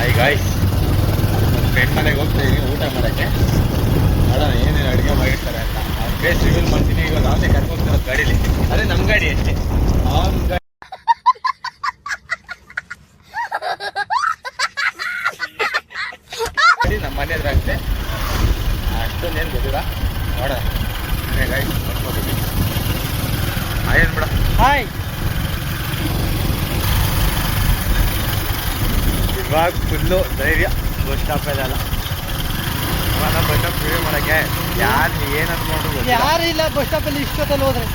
Hi guys, friend ಮನೆಗೆ ಹೋಗ್ತಾ ಇದೀನಿ ಊಟ ಮಾಡೋಕ್ಕೆ. ನೋಡೋಣ ಏನೇನು ಅಡುಗೆ ಮಾಡಿರ್ತಾರೆ ಅಂತ. ಅವ್ನ ಫೇಸ್ ರಿವೀಲ್ ಮಾಡ್ತೀನಿ. ಇವಾಗ ಅವನೇ ಕರ್ಕೊಂಡು ಹೋಗ್ತಿರೋದು ಗಾಡೀಲಿ. ಅದೇ ನಮ್ಮ ಗಾಡಿ ಅಷ್ಟೇ. ಅವ್ನ ಗಾಡಿ ನಮ್ಮ ಮನೆ ಹತ್ರ ಆಗುತ್ತೆ. ಅಷ್ಟೊಂದೇನು ಗೊತ್ತಿಲ್ಲ. ನೋಡೋಣ ಗಾಯ್ಸ್ ಕರ್ಕೊಂಡ್ಬಿಟ್ಟು. ಹಾಯ್ ಅನ್ಬಿಡ. ಹಾಯ್. ಇವಾಗ ಫುಲ್ಲು ಧೈರ್ಯ ಬಸ್ ಸ್ಟಾಪಲ್ಲೆಲ್ಲ. ಬಸ್ ಸ್ಟಾಪ್ ವಿಡಿಯೋ ಮಾಡೋಕ್ಕೆ ಯಾರು ಏನು ಅಂದ್ಕೊಂಡು ಯಾರು ಇಲ್ಲ ಬಸ್ ಸ್ಟಾಪಲ್ಲಿ ಇಷ್ಟೊತ್ತಲ್ಲಿ ಹೋದ್ರೆ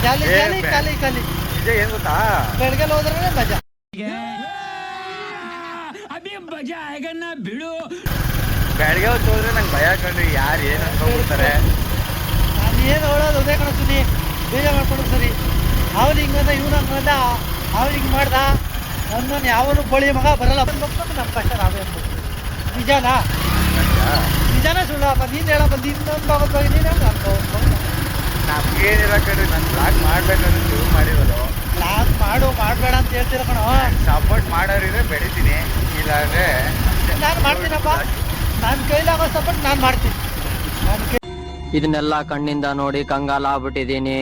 ಖಾಲಿ ಖಾಲಿ ಖಾಲಿ ಖಾಲಿ. ನಿಜ ಏನು ಗೊತ್ತಾ, ಬೆಳಗ್ಗೆ ಹೋದ್ರೆ ಮಜಾ. ಬಿಡು ಬೆಳಗ್ಗೆ ಹೊತ್ತು ಹೋದ್ರೆ ನಂಗೆ ಭಯ ಕಂಡ್ರಿ. ಯಾರು ಏನು ಅನ್ಕೊಂಡ್ಬಿಡ್ತಾರೆ. ನಾನು ಏನು ಹೇಳೋದು ಅದೇ ಕಳಿಸ್ತೀನಿ. ಬೇಜಾರು ಮಾಡ್ಕೊಂಡು ಸರಿ. ಅವ್ನು ಹಿಂಗಂದ ಇವ್ನು ಹಂಗಂದ, ಅವ್ನು ಹಿಂಗೆ ಮಾಡ್ದ ಒಂದೊಂದು ಯಾವನು ಕೋಳಿ ಮಗ ಬರಲ್ಲ ಬಂದ್ಬಿಟ್ಟು ನಮ್ಮ ಕಷ್ಟ ನಾವೇ ಅನ್ಬೋದು. ನಿಜನಾ ನಿಜಾನ ಸುಳ್ಳಪ್ಪ? ನೀನು ಹೇಳಪ್ಪ. ಇನ್ನೊಂದು ಭಾಗದ ಬಗ್ಗೆ ನೀನು ಅನ್ಕೋ. ನಮ್ಗೇನಿಲ್ಲ ಕಣ್ರಿ. ನಾನು ಬ್ಲಾಗ್ ಮಾಡ್ಬೇಕಂದ್ರೆ ಶುರು ಮಾಡಿರೋದು. ಬ್ಲಾಗ್ ಮಾಡಬೇಡ ಅಂತ ಹೇಳ್ತೀರ ಕಣೋ. ಸಪೋರ್ಟ್ ಮಾಡೋರಿದ್ರೆ ಬೆಳಿತೀನಿ, ಇಲ್ಲಾಂದ್ರೆ ನಾನು ಮಾಡ್ತೀನಪ್ಪ. ನನ್ನ ಕೈಲಾಗೋ ಸಪೋರ್ಟ್ ನಾನು ಮಾಡ್ತೀನಿ. ಇದನ್ನೆಲ್ಲ ಕಣ್ಣಿಂದ ನೋಡಿ ಕಂಗಾಲ ಆಗ್ಬಿಟ್ಟಿದೀನಿ.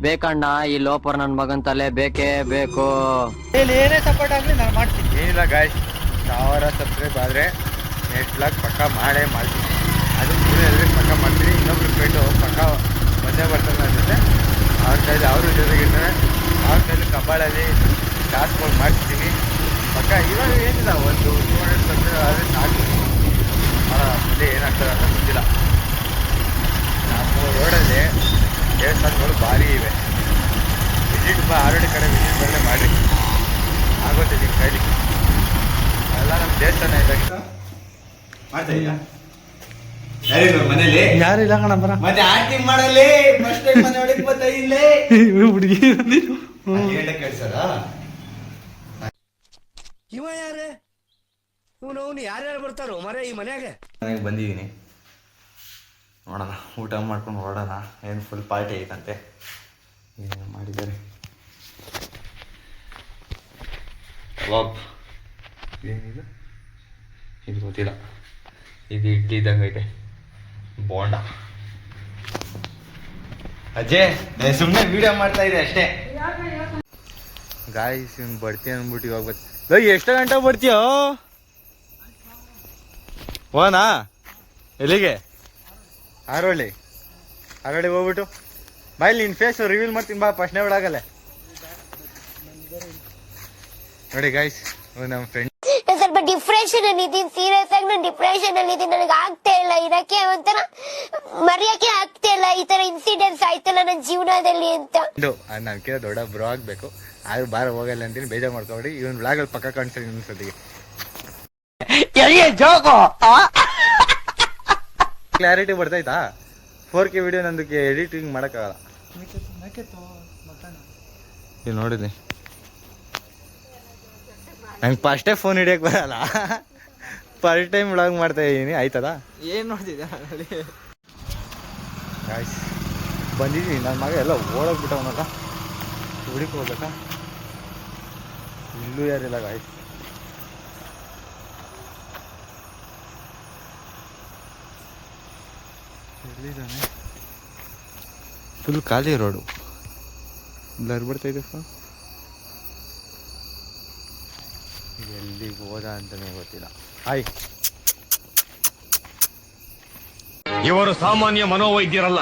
ಬೇಕಣ್ಣ, ಈ ಲೋಪರ್ ನನ್ ಮಗನ್ ತಲೆ ಬೇಕೇ ಬೇಕು. ಇಲ್ಲಿ ಏನೇ ಸಪೋರ್ಟ್ ಆಗಲಿ ನಾನು ಮಾಡ್ತೀನಿ. ಏನಿಲ್ಲ ಗಾಯ್ಸ್, 1000 ಸಬ್ಸ್ಕ್ರೈಬ್ ಆದರೆ ನೆಕ್ಸ್ಟ್ ಬ್ಲಾಗ್ ಪಕ್ಕ ಮಾಡೇ ಮಾಡ್ತೀನಿ. ಅದು ಮೂರೇ ಪಕ್ಕ ಮಾಡ್ತೀನಿ. ಇನ್ನೊಬ್ರು ಫ್ರೆಂಡು ಪಕ್ಕ ಮಧ್ಯೆ ಬರ್ತಾರೆ ನನ್ನ ಜೊತೆ. ಅವ್ರ ಕೈಲಿ ಅವರು ಜೊತೆಗಿರ್ತಾರೆ. ಅವ್ರ ಕೈಲಿ ಕಬ್ಬಾಳಲ್ಲಿ ಟಾಸ್ಕ್ಗಳು ಮಾಡ್ತೀನಿ ಪಕ್ಕ. ಇವಾಗ ಏನಿಲ್ಲ, ಒಂದು 200 ಸಬ್ಸ್ಕ್ರೈಬ್ ಆದರೆ ಸಾಕು. ಮುಂದೆ ಏನಾಗ್ತದೆ ಅಂತ ಗೊತ್ತಿಲ್ಲ. ನಮ್ಮ ರೋಡಲ್ಲಿ ದೇವಸ್ಥಾನಗಳು ಭಾರಿ ಇವೆ. ವಿಸಿಟ್ ಆಲ್ರೆಡಿ ಕಡೆ ವಿಸಿಟ್ ಬರಲೇ ಮಾಡಿ ಆಗುತ್ತೆ ನಿಮ್ಮ ಕೈಲಿ. ಎಲ್ಲ ನಮ್ಮ ದೇವಸ್ಥಾನ ಇದ್ದಾಗ ಮಾಡ್ತಾ ಇಲ್ಲ. ಯಾರಿಲ್ಲ ಮನೇಲಿ? ಯಾರಿಲ್ಲ ಕಣಪ್ಪರ. ಮತ್ತೆ ಆಕ್ಟಿಂಗ್ ಮಾಡಲಿ ಫಸ್ಟ್ ಟೈಮ್ ಮನೆ ಒಳಗೆ ಬರ್ತಾ ಇಲ್ಲೇ ಹುಡುಗಿ ಕೇಳ್ಸಾರ. ಇವ ಯಾರೇ ಇವನು ಯಾರ್ಯಾರು ಬರ್ತಾರೋ ಮರೆ ಈ ಮನ್ಯಾಗ? ಮನೆಗೆ ಬಂದಿದ್ದೀನಿ. ನೋಡೋಣ, ಊಟ ಮಾಡ್ಕೊಂಡು ಹೊರಡೋಣ. ಏನು ಫುಲ್ ಪಾರ್ಟಿ ಐತಂತೆ. ಏನು ಮಾಡಿದ್ದಾರೆ ಕಬಾಬ್. ಏನಿದು ಇದು ಗೊತ್ತಿಲ್ಲ. ಇದು ಇಡ್ಲಿ ಇದ್ದಂಗೆ ಐತೆ. ಬೋಂಡ. ಅಜ್ಜೆ ಸುಮ್ಮನೆ ವಿಡಿಯೋ ಮಾಡ್ತಾ ಇದೆ ಅಷ್ಟೇ. ಗಾಯ್ಸ್ ಇವ್ನು ಬರ್ತೀನಿ ಅಂದ್ಬಿಟ್ಟು ಇವಾಗ ಬರ್ತೀವಿ. ಎಷ್ಟು ಗಂಟೆ ಬರ್ತೀಯೋ? ಹೋನಾ ಎಲ್ಲಿಗೆ? ಆರೋಳಿ ಹೋಗ್ಬಿಟ್ಟು ಬಾಯಲ್ಲಿ ನಿನ್ನ ಫೇಸ್ ರಿವೀಲ್ ಮಾಡ್ತೀನಿ ಬಾ. ಫಸ್ಟ್ನೇ ಒಳಗಲ್ಲೇ ನೋಡಿ ಗಾಯ್ಸ್, ನಮ್ಮ ಫ್ರೆಂಡ್ ಸ್ವಲ್ಪ ಡಿಪ್ರೆಷನ್ ಅಲ್ಲಿ ಇದ್ದೀನಿ. ಸೀರಿಯಸ್ ಆಗಿ ನಾನು ಡಿಪ್ರೆಷನ್ ಅಲ್ಲಿ ಇದ್ದೀನಿ. ನನಗೆ ಆಗ್ತಾ ಇಲ್ಲ ಇರಕ್ಕೆ, ಒಂಥರ ಮರೆಯಕ್ಕೆ ಆಗ್ತಾ ಇಲ್ಲ. ಈ ತರ ಇನ್ಸಿಡೆಂಟ್ಸ್ ಆಯ್ತಲ್ಲ ನನ್ನ ಜೀವನದಲ್ಲಿ ಅಂತ. ನನ್ಕಿಂತ ದೊಡ್ಡ ಬ್ರೋ ಆಗ್ಬೇಕು. ಆದ್ರೂ ಬಾರ ಹೋಗಲ್ಲ ಅಂತೀನಿ. ಬೇಜಾರು ಮಾಡ್ಕೊಬೇಡಿ. ಇವನ್ ಬ್ಲಾಗಲ್ಲಿ ಪಕ್ಕ ಕಾಣಿಸ್ತೀನಿ ಇನ್ನೊಂದ್ಸತಿಗೆ. ಕ್ಲಾರಿಟಿ ಬರ್ತಾಯ್ತಾ? 4K ವಿಡಿಯೋ ನಂದಕ್ಕೆ ಎಡಿಟಿಂಗ್ ಮಾಡೋಕ್ಕಾಗಲ್ಲ. ಇಲ್ಲಿ ನೋಡಿದ್ನಿ, ನಂಗೆ ಫಸ್ಟೇ ಫೋನ್ ಹಿಡಿಯಕ್ಕೆ ಬರಲ್ಲ. ಫಸ್ಟ್ ಟೈಮ್ ವ್ಲಾಗ್ ಮಾಡ್ತಾ ಇದ್ದೀನಿ. ಆಯ್ತದ? ಏನು ನೋಡ್ತಿದ್ದೆ ಗಾಯ್ಸ್ ಬಂದಿದ್ದೀನಿ. ನನ್ನ ಮಗ ಎಲ್ಲ ಓಡೋಗ್ಬಿಟ್ಟವ. ಮಗ ಹುಡುಕಿ ಹೋಗ್ಬೇಕಾ? ಇಲ್ಲೂ ಯಾರಿಲ್ಲ ಗಾಯ್ಸ್. ಎಲ್ಲಿದ್ದಾನೆ? ಫುಲ್ ಖಾಲಿ ರೋಡು. ಬ್ಲರ್ ಬರ್ತಾ ಇದೆ. ಎಲ್ಲಿಗೆ ಹೋದ ಅಂತಾನೆ ಗೊತ್ತಿಲ್ಲ. ಹಾಯ್. ಇವರು ಸಾಮಾನ್ಯ ಮನೋವೈದ್ಯರಲ್ಲ.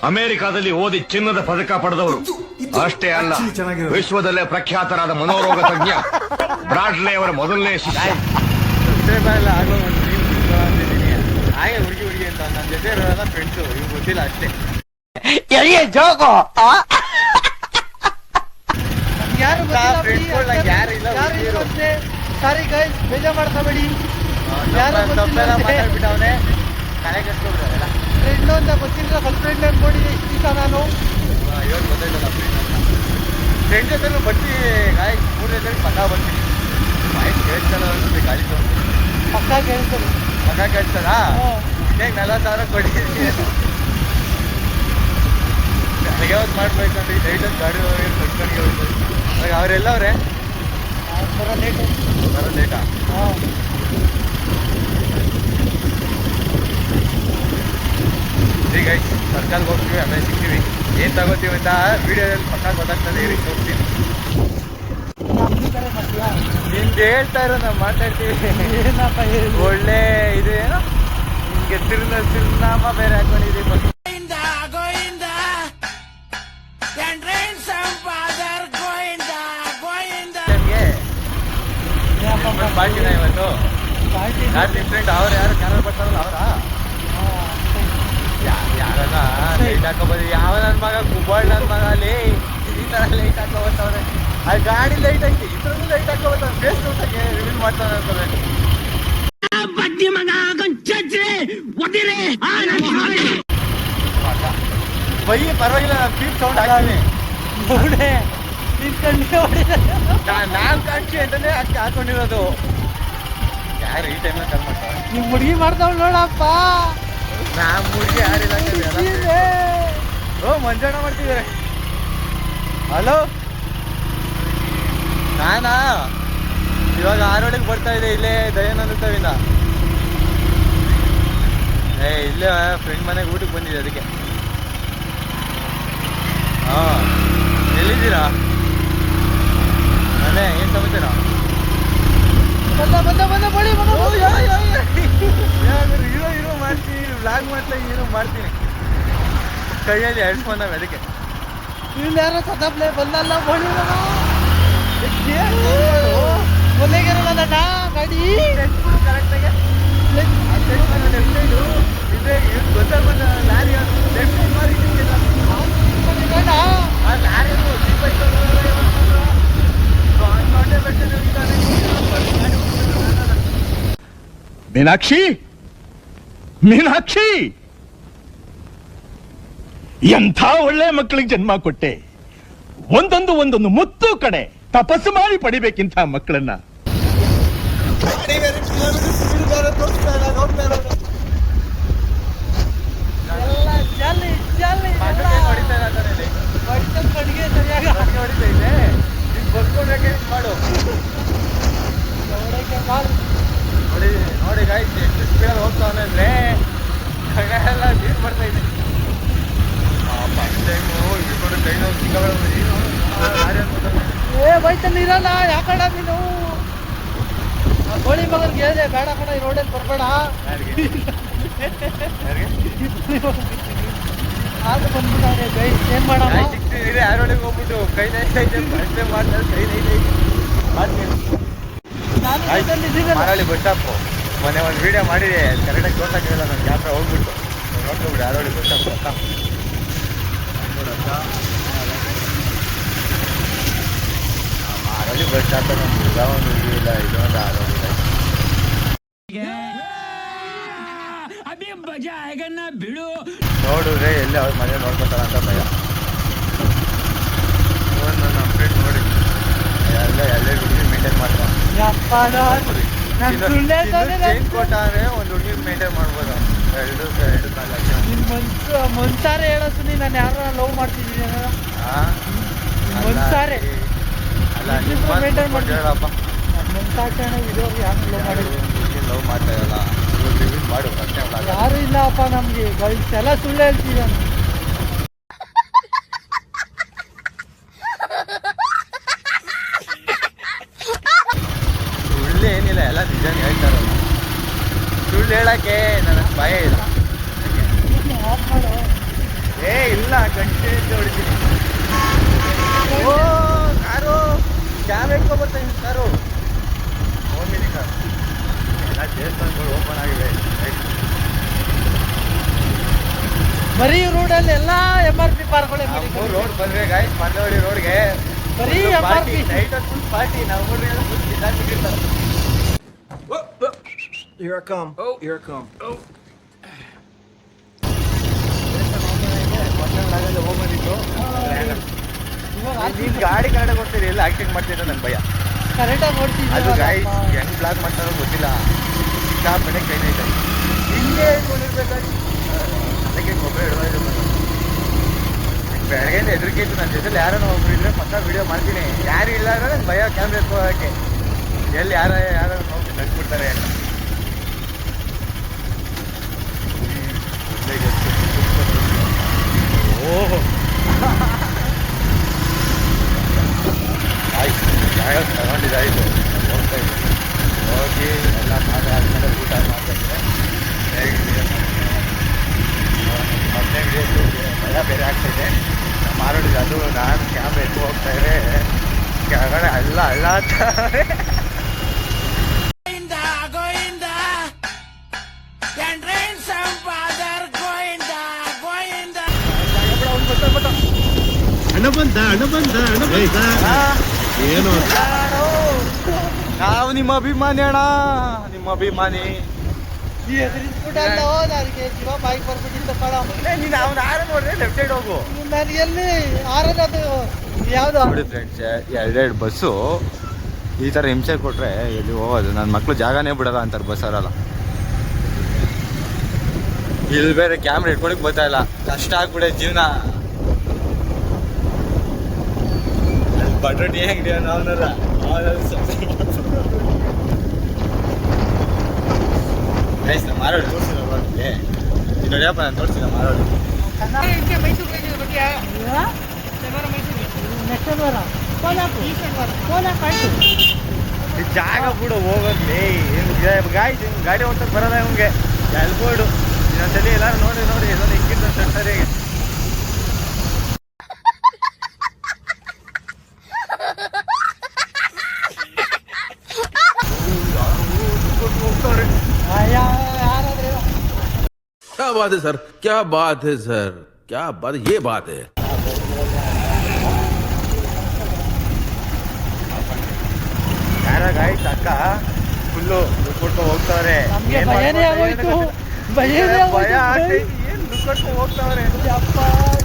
ಅಮೆರಿಕಾದಲ್ಲಿ ಓದಿ ಚಿನ್ನದ ಪದಕ ಪಡೆದವರು. ಅಷ್ಟೇ ಅಲ್ಲ, ವಿಶ್ವದಲ್ಲೇ ಪ್ರಖ್ಯಾತರಾದ ಮನೋರೋಗ ತಜ್ಞ ಬ್ರಾಡ್ಲೆ ಅವರ ಮೊದಲನೇ ಶಿಷ್ಯ. ಸಬ್ಸ್ಕ್ರೈಬರ್ ಎಲ್ಲ ಆಗೋ ಒಂದು ಹಾಗೆ ಹುಡುಗಿ ಅಂತ ನನ್ನ ಜೊತೆ ಇರೋಲ್ಲ ಫ್ರೆಂಡ್ಸು. ಇವ್ರು ಗೊತ್ತಿಲ್ಲ ಅಷ್ಟೇ. ಸಾರಿ ಗೈಸ್, ಬೇಜಾರು ಮಾಡ್ಕೋಬೇಡಿ. ಮಾತಾಡ್ಬಿಟ್ಟವನೇ ತಲೆ ಕೆಸ್ಕೊಬಿಡೋಲ್ಲ. ಫ್ರೆಂಡ್ ಅಂತ ಗೊತ್ತಿಲ್ಲ, ಗರ್ಲ್ ಫ್ರೆಂಡ್ ಅನ್ಕೊಂಡಿದ್ದೆ ಇಷ್ಟು ದಿವಸ ನಾನು. ಇವಾಗ ಗೊತ್ತಾಯ್ತಲ್ಲ ಫ್ರೆಂಡ್ ಜೊತೆ ಬರ್ತೀವಿ ಗಾಯ್ಸ್. 3 ಜೊತೆ ಪಕ್ಕ ಬರ್ತೀನಿ. ಬಾಯ್ಸ್ ಕೇಳ್ತಲ್ಲ ಅನ್ಸುತ್ತೆ. ಗಾಡಿ ತೊಗೊಂಡು ಪಕ್ಕ ಕೇಳ್ತಾರೆ. ಪಕ್ಕ ಕೇಳ್ತಾರಾ? ಹೇಗೆ 40,000 ಕೊಟ್ಟಿದ್ದೀನಿ. ನನಗೆ ಯಾವತ್ತು ಮಾಡ್ಬೇಕಂದ್ರೆ ಈ ನೈಟಲ್ಲಿ ಗಾಡಿ ಕಟ್ಕೊಂಡು ಅವರೆಲ್ಲ ಅವರೇ ಲೇಟು ಬರೋದು ಲೇಟಾ? ಈಗ ಸರ್ಕಲ್ಗೆ ಹೋಗ್ತೀವಿ, ಆಮೇಲೆ ಸಿಗ್ತೀವಿ. ಏನು ತಗೋತೀವಿ ಅಂತ ವಿಡಿಯೋದಲ್ಲಿ ಪಕ್ಕ ಗೊತ್ತಾಗ್ತದೆ, ಇರಿ ತೋರಿಸ್ತೀನಿ. ನಿಮ್ದು ಹೇಳ್ತಾ ಇರೋ ನಾವು ಮಾತಾಡ್ತೀವಿ. ಏನಪ್ಪ ಹೇಳಿ? ಒಳ್ಳೆ ಇದು ಏನು ನಿಮ್ಗೆ ತಿರುನಾಮ ಬೇರೆ ಹಾಕೊಂಡಿದ್ದೀವಿ. ಪಾರ್ಟಿನ ಇವತ್ತು ಯಾರು ಡಿಫ್ರೆಂಟ್? ಅವ್ರು ಯಾರು ಕ್ಯಾನಲ್ ಬರ್ತಾರಲ್ಲ ಅವರಾ? ಯಾರನ್ನ ಲೈಟ್ ಹಾಕೋಬೋದು? ಯಾವ ನನ್ನ ಮಗ ಕುಬ್ಬಾಳ್ ನನ್ನ ಮಗ ಅಲ್ಲಿ ಈ ಥರ ಲೈಟ್ ಹಾಕೋ ಬರ್ತಾವ್ರೆ. ಆ ಗಾಡಿ ಲೈಟ್ ಐತಿ, ಇದ್ರದ್ದು ಲೈಟ್ ಹಾಕೋ ಬರ್ತಾವೆ. ಬೇಸ್ ಊಟಕ್ಕೆ ರಿವೀಲ್ ಮಾಡ್ತಾನೆ ಅನ್ಕೋಬೇಕು. ಬೈ ಪರವಾಗಿಲ್ಲ, ನಾನು ಪೀಪ್ ಸೌಂಡ್ ಹಾಕ್ತೀನಿ. ನಾನ್ ಕಾಣಿಸಿ ಅಂತಾನೆ ಹಾಕೊಂಡಿರೋದು. ಯಾರು ಈ ಟೈಮ್ನ ಕಾಲ್ ಮಾಡ್ತಾರೆ? ನೀವು ಹುಡುಗಿ ಮಾಡ್ತಾವ್ ನೋಡಪ್ಪ. ನಾನ್ ಹುಡುಗಿ ಯಾರಿಲ್ಲ. ಓ ಮಂಜಣ್ಣ ಮಾಡ್ತಿದ್ದಾರೆ. ಹಲೋ, ನಾನಾ ಇವಾಗ ಆರೋಳಿಗೆ ಬರ್ತಾ ಇದೆ, ಇಲ್ಲೇ ದಯಾನಂದ ತವಿಂದ. ಇಲ್ಲೇ ಫ್ರೆಂಡ್ ಮನೆಗೆ ಊಟಕ್ಕೆ ಬಂದಿದೆ, ಅದಕ್ಕೆ. ಹಾಂ, ಎಲ್ಲಿದ್ದೀರಾ? ಅದೇ ಏನು ಸಮಾಚಾರ? ಹೀರೋ ಮಾಡ್ತೀನಿ, ವ್ಲಾಗ್ ಮಾಡ್ತಾ ಹೀರೋ ಮಾಡ್ತೀನಿ. ಕೈಯಲ್ಲಿ ಹೆಡ್ಫೋನ್ ಅವೆ, ಅದಕ್ಕೆ. ಯಾರೋ ಸದಪ್ಲೆ ಬಂದಲ್ಲ ಬೋಳಿ ಒಲೆಗಿರಲ್ಲ ಗಾಡಿ ಕರೆಕ್ಟಾಗಿ ಗೊತ್ತಾಗ ಲಾರಿ ಲೆಫ್ಟ್ ಮಾಡಿ ಆ ಲಾರಿ ಮೀನಾಕ್ಷಿ, ಮೀನಾಕ್ಷಿ, ಎಂಥ ಒಳ್ಳೆ ಮಕ್ಕಳಿಗೆ ಜನ್ಮ ಕೊಟ್ಟೆ. ಒಂದೊಂದು ಮುತ್ತು ಕಡೆ ತಪಸ್ಸು ಮಾಡಿ ಪಡಿಬೇಕಿಂತ ಮಕ್ಕಳನ್ನ. ಮಾಡು ನೋಡಿ ನೋಡಿ ಗಾಯ್ಸ್, ಎಷ್ಟು ಸ್ಪೀಡಲ್ಲಿ ಹೋಗ್ತಾವನೆ ಅಂದ್ರೆ ಕೈಯೆಲ್ಲ ನೀರು ಬರ್ತಾ ಇದೆ. ಫಸ್ಟ್ ಟೈಮು ಇಟ್ಕೊಂಡು ಕೈ ನೋವು ಬೈತಲ್ಲಿ ಇರಲ್ಲ. ಯಾಕಡ ನೀನು ಗೋಳಿ ಮಗನ್ಗೆ ಹೇಳಿದೆ, ಬೇಡ ಕಣ ಈ ರೋಡಲ್ಲಿ ಬರ್ಬೇಡ. ಆಗ ಬಂದ್ಬಿಟ್ಟವ್ರೆ ಗೈ, ಏನ್ ಮಾಡೋಣ? ಇದೆ ಯಾರೊಳಗೆ ಹೋಗ್ಬಿಟ್ಟು ಕೈ ನೈತೆ ಮಾಡ್ತಾರೆ, ಕೈ ನೈತೆ ಮಾಡ್ತೀನಿ. ಮರಳಿ ಬಸ್ ಸ್ಟಾಪು ಮೊನ್ನೆ ಒಂದು ವಿಡಿಯೋ ಮಾಡಿದೆ, ಕರೆಕ್ಟಾಗಿ ತೋರ್ಸಕ್ಕಿಲ್ಲ. ನಾನು ಯಾತ್ರ ಹೋಗ್ಬಿಟ್ಟು ನೋಡ್ಕೊಬಿಡಿ ಯಾರೊಳಗೆ ಬಸ್ ಸ್ಟಾಪ್ ಮಾರಳಿ ಬಸ್ ಸ್ಟಾಪ್. ನಮ್ಗೆ ಒಂದು ಇಲ್ಲ, ಇದೊಂದು ಆರೋಗ್ಯ ನೋಡಿದ್ರೆ ಎಲ್ಲಿ ಅವ್ರ ಮನೆ ನೋಡ್ಕೊತಾರ ಅಂತ ಭಯ. ನನ್ನ ಫ್ರೆಂಡ್ ನೋಡಿ ಎಲ್ಲ ಹುಡುಗಿ ಮೇಂಟೈನ್ ಮಾಡ್ತಾನೆ. ಚೇಂಜ್ ಕೊಟ್ಟಾರೆ ಒಂದು ಹುಡುಗಿ ಮೇಂಟೈನ್ ಮಾಡ್ಬೋದು. ಎರಡು ಕಾಲ ಮನ್ಸಾರೆ ಹೇಳೋದು, ನಾನು ಯಾರು ಲವ್ ಮಾಡ್ತಿದ್ದೀನಿ ಮನ್ಸಾರೆ ಅಲ್ಲ ಮೇಂಟೈನ್ ಮಾಡಿ ಹೇಳಪ್ಪ. ಮನ್ಸಾಚರಣೆ ಇರೋರು ಯಾರು ಲವ್ ಮಾಡಿದ್ರು? ಲವ್ ಮಾಡ್ತಾ ಇರಲ್ಲ, ರಿವೀಲ್ ಮಾಡು ಅಷ್ಟೇ. ಯಾರು ಇಲ್ಲಪ್ಪ ನಮ್ಗೆ, ಇಷ್ಟೆಲ್ಲ ಸುಳ್ಳು ಹೇಳ್ತೀವಿ. ನಾನು ಸುಳ್ಳು ಏನಿಲ್ಲ, ಎಲ್ಲ ನಿಜಾನೇ ಹೇಳ್ತಾರಲ್ಲ. ಸುಳ್ಳು ಹೇಳಕ್ಕೆ ನನಗೆ ಭಯ ಇಲ್ಲ. ಇಲ್ಲ ಕಂಟಿನ್ಯೂ ಹೊಡಿತೀನಿ. ಓ ಕಾರು ಕ್ಯಾಬ್ ಇಟ್ಕೊಬರ್ತಾ ಇದ್ದೀನಿ. Car Omni car. ಎಲ್ಲ ದೇವಸ್ಥಾನಗಳು ಓಪನ್ ಆಗಿವೆ. ಬರೀ ರೋಡಲ್ಲಿ ಎಲ್ಲ MRP ಪಾರ್ಕ್ಗಳೇ. ರೋಡ್ ಬಂದ್ರೆ ಗಾಯ್ಸ್, ಮಂದವಳ್ಳಿ ರೋಡ್ಗೆ ಬರೀ ಪಾರ್ಟಿ, ನೈಟ್ ಫುಲ್ ಪಾರ್ಟಿ. ನಾವು ನೋಡ್ರಿ full ಕಿದ್ದಾಡ್ಬಿಟ್ಟಿರ್ತಾರೆ. Here I come. Oh, here I come. Oh. ನೀನ್ ಗಾಡಿ ಕನ್ನಡ ಕೊಡ್ತೀರಿ, ಎಲ್ಲ ಆಕ್ಟಿಂಗ್ ಮಾಡ್ತಿದ್ದ ನನ್ ಭಯ. ಕರೆಕ್ಟಾಗಿ ನೋಡ್ತೀವಿ. ಅದು ಗಾಯ್ಸ್ ಹೆಂಗ್ ಬ್ಲಾಗ್ ಮಾಡ್ತಾರೋ ಗೊತ್ತಿಲ್ಲ. ಮನೆ ಕೈ ನೈತೆ ಹಿಂಗೆ ಇಟ್ಕೊಂಡಿರ್ಬೇಕಾಗಿ ಅದಕ್ಕೆ ಗೊಬ್ಬರ ಇಡೋದು. ಬೆಳಗ್ಗೆ ಹೆದರಿಕೆ ಇತ್ತು. ನನ್ನ ಜೊತೆಲಿ ಯಾರನ್ನ ಒಬ್ರು ಇದ್ರೆ ಪಕ್ಕ ವಿಡಿಯೋ ಮಾಡ್ತೀನಿ. ಯಾರು ಇಲ್ಲ ಅಂದ್ರೆ ನನ್ ಭಯ ಕ್ಯಾಮ್ರಾ ಎತ್ಕೋಕ್ಕೆ. ಎಲ್ಲಿ ಯಾರು ನೋಡಿ ನಗ್ಬಿಡ್ತಾರೆ ಅಂತ. ಓಹ್ ಆಯ್ತು, ಜಾಗ ತಗೊಂಡಿದ್ದಾಯಿತು. ಹೋಗ್ತಾ ಇದ್ದೀನಿ, ಹೋಗಿ ಎಲ್ಲ ಆದಮೇಲೆ ಊಟ ಮಾಡ್ತಾರೆ. ಮೊದಲೇ ಹಿಡಿಯೋದು ಭಯ ಬೇರೆ ಆಗ್ತಾಯಿದೆ. ಮಾರೋಡಿದ್ದು ಅದು ನಾನು ಕ್ಯಾಮ್ರಾ ಎತ್ತು ಹೋಗ್ತಾ ಇದ್ರೆ ಕೆಳಗಡೆ ಅಲ್ಲ ಅಂತಾರೆ. ಏನು ನಾವು ನಿಮ್ಮ ಅಭಿಮಾನಿ ಅಣ್ಣ, ನಿಮ್ಮ ಅಭಿಮಾನಿ. ಎದುರಿಸ್ಬಿಟ್ಟಲ್ಲ ನನಗೆ ಜೀವ ಬಾಯಿಗೆ ಬರ್ಬಿಟ್ಟಿತ್ತು ಕಣ. ನೀನು ಅವ್ನು ಆರ ನೋಡಿದ್ರೆ ಲೆಫ್ಟ್ ಸೈಡ್ ಹೋಗು. ನಾನು ಎಲ್ಲಿ ಆರೋದು ಯಾವ್ದು ನೋಡಿ ಫ್ರೆಂಡ್ಸ್, ಎರಡೆರಡು ಬಸ್ಸು ಈ ಥರ ಹಿಂಸೆ ಕೊಟ್ಟರೆ ಎಲ್ಲಿ ಹೋಗೋದು? ನನ್ನ ಮಕ್ಕಳು ಜಾಗನೇ ಬಿಡಲ್ಲ ಅಂತಾರೆ ಬಸ್ಸವರಲ್ಲ. ಇಲ್ಲಿ ಬೇರೆ ಕ್ಯಾಮ್ರಾ ಇಟ್ಕೊಳಕ್ಕೆ ಬರ್ತಾ ಇಲ್ಲ, ಕಷ್ಟ ಆಗ್ಬಿಡೆ ಜೀವನ. ಬಟಾಟಿ ಹೆಂಗಡಿ ಅವನಲ್ಲ ಮಾರೋಡಿ ತೋರಿಸಿಲ್ಲ ನಿಮಗೆ. ನೋಡಿಯಪ್ಪ, ನಾನು ತೋರಿಸಿಲ್ಲ ಮಾರೋಡಿ. ಜಾಗ ಬಿಡು ಹೋಗೋದ್ಲೇ. ಗಾಡಿ ಹೊಂಟಕ್ಕೆ ಬರೋದ ನಿಮಗೆ ಎಲ್ಬೋರ್ಡು. ಇನ್ನೊಂದ್ಸಲಿ ಎಲ್ಲರೂ ನೋಡಿ ಇದೊಂದು ಹಿಂಗಿಂತ ಸರಿಯಾಗಿ ಹೋಗ್ತಾರೆ. क्या बात है सर, क्या बात है सर, क्या बात, ये बात है. ಯಾರಾಗಾಯ್ತು ಅಕ್ಕ ಫುಲ್ಲು ದುಡ್ಡು ಹೋಗ್ತಾವ್ರೆ. ನಮ್ಗೆ ಭಯನೇ ಆಗೋಯ್ತು, ಭಯ ಆಗ್ತೈತಿ. ಏನು ದುಡ್ಡು ಹೋಗ್ತಾವ್ರೆ ಅಪ್ಪ,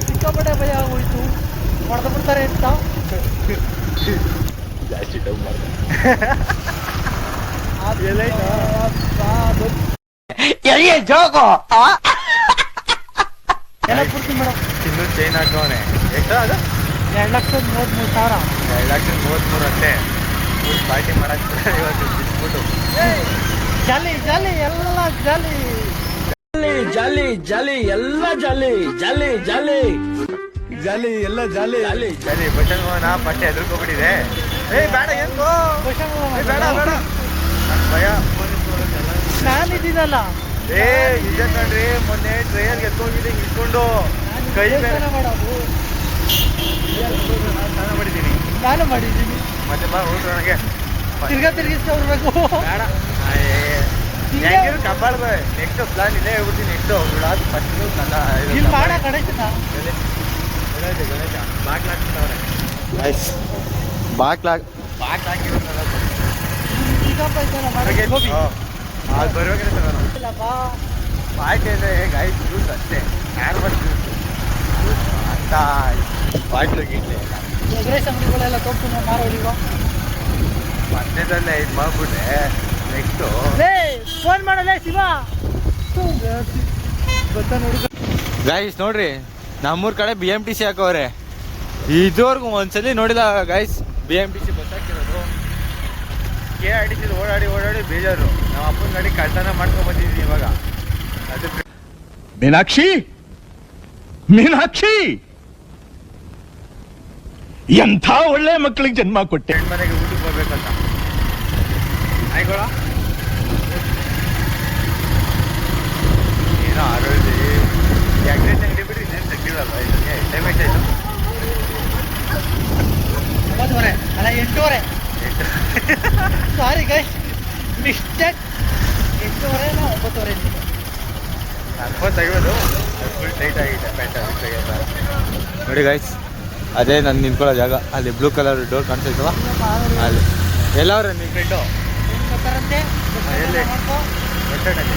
ಸಿಕ್ಕಾಪಟ್ಟೆ ಭಯ ಆಗೋಯ್ತು. ಹೊಡೆದು ಬಿಡ್ತಾರೆ ಅಂತ ಜಾಸ್ತಿ ಡೌ ಮಾಡ್ದೆ. ಎಲ್ಲ ಪೂರ್ತಿ ಮೇಡಮ್. ಇನ್ನೂ ಚೈನ್ ಹಾಕೋನೆ. ಎಷ್ಟು ಅದು? 2,33,000. 2,33,000 ಅಂತೆ. ಪಾರ್ಟಿ ಮಾಡಕ್ಕೆ ಇವತ್ತು ಬಿಟ್ಬಿಟ್ಟು ಜಾಲಿ ಜಾಲಿ ಎಲ್ಲ ಜಾಲಿ ಜಾಲಿ ಜಾಲಿ ಎಲ್ಲ ಜಾಲಿ ಜಾಲಿ ಜಾಲಿ ಜಾಲಿ ಎಲ್ಲ ಜಾಲಿ ಜಾಲಿ. ಸರಿ ಬಟನ್ ಹೋಗೋಣ. ಬಟ್ಟೆ ಎದುರ್ಕೊಬಿಟ್ಟಿದೆ. ಬೇಡ ಏನು ಬೇಡ ಬೇಡ, ನನ್ನ ಭಯ. ನಾನಿದ್ದೀನಲ್ಲ, ನಿಜ ಕಣ್ರಿ, ಮೊನ್ನೆ ಟ್ರೈನ್ಗೆ ಎತ್ಕೋಗಿದ್ದೆ ಇಟ್ಕೊಂಡು ಕೈ ಮೇಲೆ ಮಾಡೋದು. ಸ್ನಾನ ಮಾಡಿದ್ದೀನಿ. ನಾನು ಮಾಡಿದ್ದೀನಿ. ಮತ್ತೆ ಬಾ ಹೋದ್ರು ನನಗೆ ತಿರ್ಗಿಸ್ಕೊಡ್ಬೇಕು. ಬೇಡ. ಹೆಂಗಿರು ಕಬ್ಬಾಳ್ದು. ನೆಕ್ಸ್ಟ್ ಪ್ಲಾನ್ ಇಲ್ಲೇ ಹೇಳ್ಬಿಡ್ತೀನಿ. ನೆಕ್ಸ್ಟ್ ಬಿಡೋದು ಫಸ್ಟ್ ಇಲ್ಲಿ ಮಾಡ ಗಣೇಶನ ಗಣೇಶ ಬಾಗ್ಲಾಕ್ತವ್ರೆ. ಬಾಗ್ಲಾಕಿರೋದಲ್ಲ ಚಿಕ್ಕಪ್ಪ ಇದ್ದಾನೆ ಮಾಡೋದು. ಗೋಬಿ ಅದು ಬರುವಾಗಲೇ ತಗೋಣ. ಇಲ್ಲಪ್ಪ, ಪಾರ್ಟಿ ಅಂದರೆ ಗಾಯ್ಸ್ ಜ್ಯೂಸ್ ಅಷ್ಟೇ. ನಾರ್ಮಲ್ ಜ್ಯೂಸ್ ಅಂತ ಬಾಟ್ಲು ಗಿಟ್ಲೆ ಎಗ್ರೆಸ್ ಅಂಗಡಿಗಳೆಲ್ಲ ತೋರ್ಸು ಮಾರೋಡಿಗ. ಮಧ್ಯದಲ್ಲೇ ಇದು ಮಾಡ್ಬಿಟ್ರೆ ನೆಕ್ಸ್ಟು ಫೋನ್ ಮಾಡಲೇ ಶಿವ ಗೊತ್ತಾ ನೋಡಿ. ಗೈಸ್ ನೋಡ್ರಿ, ನಮ್ಮೂರ ಕಡೆ BMTC ಹಾಕವ್ರೆ. ಇದುವರೆಗೂ ಒಂದ್ಸಲಿ ನೋಡಿಲ್ಲ ಗೈಸ್ BMTC ಬಸ್ ಹಾಕಿರೋದು. KRTC ಓಡಾಡಿ ಬೇಜಾರು. ನಮ್ಮ ಅಪ್ಪನ ಗಾಡಿ ಕಳ್ತನ ಮಾಡ್ಕೊಂಡ್ ಬಂದಿದ್ದೀನಿ ಇವಾಗ. ಅದಕ್ಕೆ ಮೀನಾಕ್ಷಿ, ಮೀನಾಕ್ಷಿ, ಎಂಥ ಒಳ್ಳೆ ಮಕ್ಕಳಿಗೆ ಜನ್ಮ ಕೊಟ್ಟೆ. ಫ್ರೆಂಡ್ ಮನೆಗೆ ಊಟಕ್ಕೆ ಬರ್ಬೇಕಂತ ಆಯ್ಕೊಳ ಏನೋ ಆರೋಗ್ಯ ಎಗ್ರೆಸ್ ಅಂಗಡಿ ಬಿಡಿ ಇನ್ನೇನು ತೆಗ್ದಿಲ್ಲಲ್ಲ. ಇದಕ್ಕೆ ಟೈಮ್ ಎಷ್ಟಾಯ್ತು? 9:30 ಅಲ್ಲ 8:30. Sorry guys, mistake. 8:30 ಇಲ್ಲ 9:30. ಅನ್ಕೊಂಡು ತೆಗೆಯೋದು ಫುಲ್ ಟೈಟ್ ಆಗಿದೆ ಪ್ಯಾಂಟ್. ನೋಡಿ ಗೈಸ್, ಅದೇ ನಾನು ನಿಂತ್ಕೊಳ್ಳೋ ಜಾಗ. ಅಲ್ಲಿ ಬ್ಲೂ ಕಲರ್ ಡೋರ್ ಕಾಣಿಸ್ತೈತವ ಅಲ್ಲಿ. ಎಲ್ಲವ್ರೆ ನಿಮ್ಮ ಫ್ರೆಂಡು? ಗೊತ್ತಾರಂತೆ ಎಲ್ಲಿ? ಮಾಡ್ಕೊ. ಬಸ್ ಸ್ಟ್ಯಾಂಡಲ್ಲಿ.